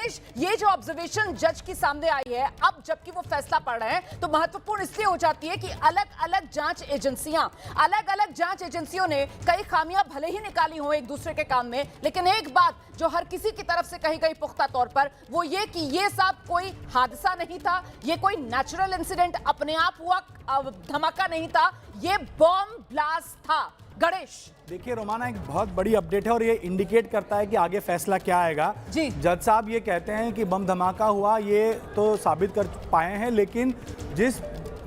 गणेश, ये जो ऑब्जर्वेशन जज के सामने आई है, अब जबकि वो फैसला पढ़ रहे हैं, तो महत्वपूर्ण इसलिए हो जाती है कि अलग अलग जांच एजेंसियों ने कई खामियां भले ही निकाली हो एक दूसरे के काम में, लेकिन एक बात जो हर किसी की तरफ से कही गई पुख्ता तौर पर, वो ये कि ये सब कोई हादसा नहीं था, ये कोई नेचुरल इंसिडेंट अपने आप हुआ धमाका नहीं था, ये बॉम्ब ब्लास्ट था। गणेश, देखिए रोमाना, एक बहुत बड़ी अपडेट है और ये इंडिकेट करता है कि आगे फैसला क्या आएगा। जी जज साहब ये कहते हैं कि बम धमाका हुआ, ये तो साबित कर पाए हैं, लेकिन जिस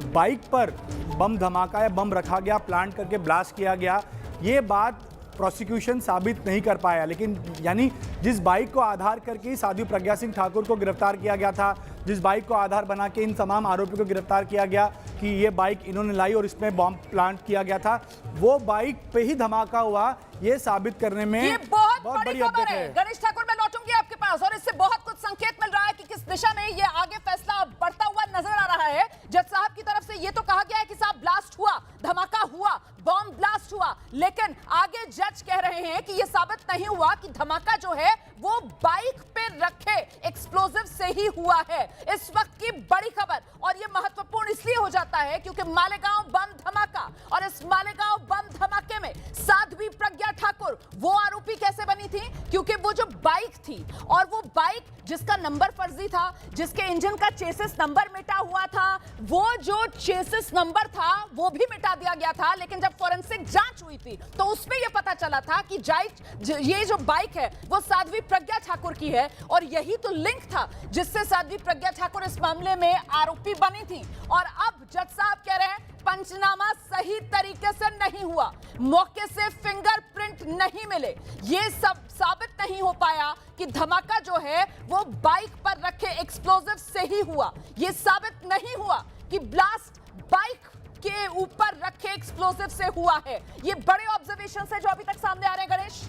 बाइक पर बम धमाका या बम रखा गया, प्लांट करके ब्लास्ट किया गया, ये बात प्रोसिक्यूशन साबित नहीं कर पाया। लेकिन यानी जिस बाइक को आधार करके साध्वी प्रज्ञा सिंह ठाकुर को गिरफ्तार किया गया था, जिस बाइक को आधार बना के इन तमाम आरोपियों को गिरफ्तार किया गया कि ये बाइक इन्होंने लाई और इसमें बॉम्ब प्लांट किया गया था, वो बाइक पे ही धमाका हुआ, ये साबित करने में ये बहुत बड़ी अपडेट खबर है। गणेश ठाकुर, मैं लौटूंगी आपके पास और इससे बहुत कुछ संकेत मिल रहा है कि किस दिशा में ये आगे फैसला बढ़ता हुआ नजर आ रहा है। जज साहब की तरफ से ये तो कहा गया है कि साहब ब्लास्ट हुआ, धमाका हुआ, बॉम्ब ब्लास्ट हुआ, लेकिन आगे जज कह रहे हैं कि ये साबित नहीं हुआ कि धमाका जो है वो बाइक पे रखे एक्सप्लोजिव से ही हुआ है। इस वक्त की बड़ी खबर, और ये महत्वपूर्ण इसलिए हो जाता है क्योंकि मालेगांव बम धमाका, और इस मालेगांव बम धमाके में साध्वी प्रज्ञा ठाकुर वो आरोपी कैसे बनी थी? क्योंकि वो जो बाइक थी, और वो बाइक जिसका नंबर फर्जी था, जिसके इंजन का चेसिस नंबर मिटा हुआ था, वो जो चेसिस नंबर था वो भी मिटा दिया गया था, लेकिन जब फोरेंसिक जांच हुई थी तो उसमें यह पता चला था कि ये जो बाइक है वो साध्वी प्रज्ञा ठाकुर की है, और यही तो लिंक था जिससे साध्वी प्रज्ञा ठाकुर इस मामले में आरोपी बनी थी। और अब जज साहब कह रहे हैं पंचनामा सही तरीके से नहीं हुआ, मौके से फिंगरप्रिंट नहीं मिले, ये सब साबित नहीं हो पाया कि धमाका जो है वो बाइक पर रखे एक्सप्लोजिव से ही हुआ, ये साबित नहीं हुआ कि ब्लास्ट बाइक के ऊपर रखे एक्सप्लोजिव से हुआ है। ये बड़े ऑब्जर्वेशन है जो अभी तक सामने आ रहे हैं। गणेश,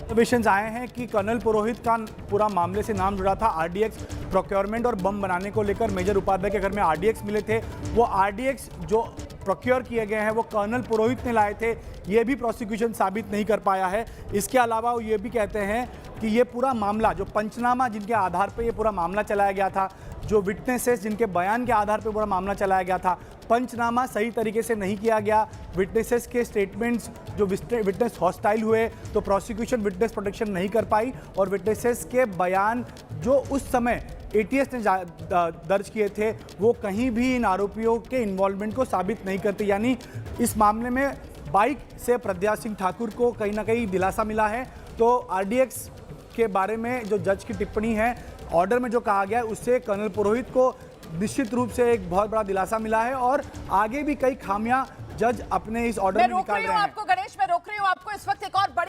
ऑब्जर्वेशंस आए हैं कि कर्नल पुरोहित का पूरा मामले से नाम जुड़ा था। आरडीएक्स प्रोक्योरमेंट और बम बनाने को लेकर मेजर उपाध्याय के घर में आरडीएक्स मिले थे, वो आरडीएक्स जो प्रोक्योर किए गए हैं वो कर्नल पुरोहित ने लाए थे, ये भी प्रोसिक्यूशन साबित नहीं कर पाया है। इसके अलावा वो ये भी कहते हैं कि ये पूरा मामला, जो पंचनामा जिनके आधार पर ये पूरा मामला चलाया गया था, जो विटनेसेस जिनके बयान के आधार पर पूरा मामला चलाया गया था, पंचनामा सही तरीके से नहीं किया गया। विटनेसेस के स्टेटमेंट्स, जो विटनेस हॉस्टाइल हुए तो प्रोसिक्यूशन विटनेस प्रोटेक्शन नहीं कर पाई, और विटनेसेस के बयान जो उस समय एटीएस ने दर्ज किए थे वो कहीं भी इन आरोपियों के इन्वॉल्वमेंट को साबित नहीं करते। यानी इस मामले में बाइक से प्रज्ञा सिंह ठाकुर को कहीं ना कहीं दिलासा मिला है। तो आरडीएक्स के बारे में जो जज की टिप्पणी है, ऑर्डर में जो कहा गया है, उससे कर्नल पुरोहित को निश्चित रूप से एक बहुत बड़ा दिलासा मिला है, और आगे भी कई खामियां जज अपने इस ऑर्डर में निकाल रहे हैं। आपको गणेश, मैं रोक रही हूं आपको इस वक्त एक और बड़ी